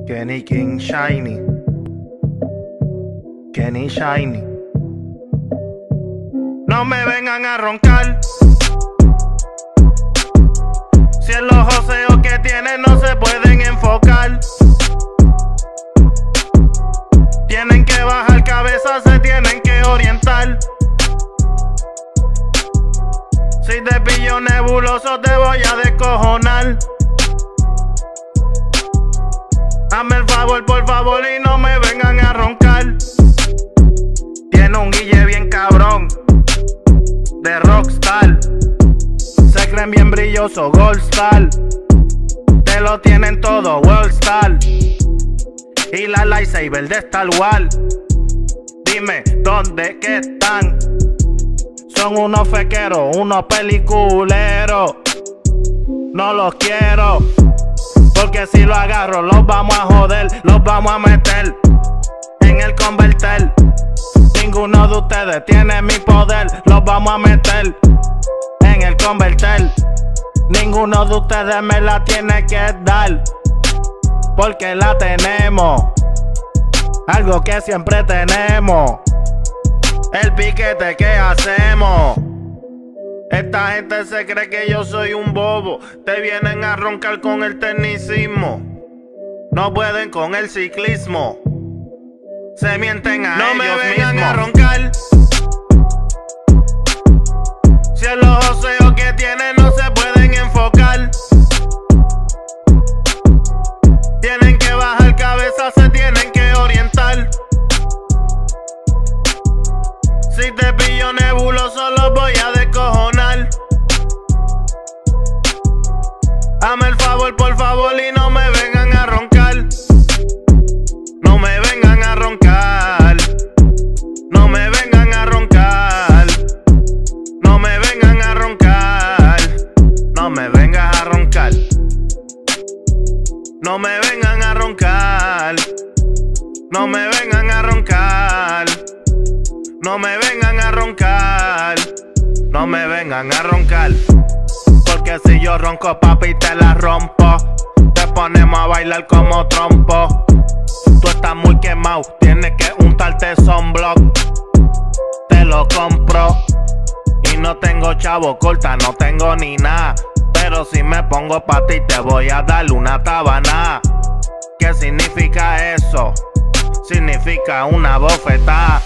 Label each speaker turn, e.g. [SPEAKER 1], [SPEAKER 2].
[SPEAKER 1] Kenny King Shiny. Kenny Shiny. No me vengan a roncar. Si en los joseos que tienen no se pueden enfocar. Tienen que bajar cabeza, se tienen que orientar. Si te pillo nebuloso te voy a descojonar. Hazme el favor, por favor, y no me vengan a roncar. Tiene un guille bien cabrón de rockstar. Se creen bien brilloso, gold star. Te lo tienen todo, world star. Y la lightsaber de Star Wars. Dime, ¿dónde que están? Son unos fequeros, unos peliculeros. No los quiero, porque si lo agarro los vamos a joder. Los vamos a meter en el converter. Ninguno de ustedes tiene mi poder. Los vamos a meter en el converter. Ninguno de ustedes me la tiene que dar, porque la tenemos. Algo que siempre tenemos. El piquete que hacemos. Esta gente se cree que yo soy un bobo. Te vienen a roncar con el tecnicismo. No pueden con el ciclismo. Se mienten a ellos mismos. No me vengan a roncar. Si en los joseos que tienen no se pueden enfocar. Tienen que bajar cabeza, se tienen que orientar. Si te pillo nebuloso los voy a descojonar. Hazme el favor, por favor, y no me vengan a roncar. No me vengan a roncar. No me vengan a roncar. No me vengan a roncar. No me vengas a roncar. No me vengan a roncar. No me vengan a roncar. No me vengan a roncar. No me vengan a roncar. Porque si yo ronco, papi, te la rompo. Te ponemos a bailar como trompo. Tú estás muy quemado, tienes que untarte sunblock. Te lo compro. Y no tengo chavo, corta, no tengo ni nada. Pero si me pongo pa' ti te voy a dar una tabana. ¿Qué significa eso? Significa una bofetada.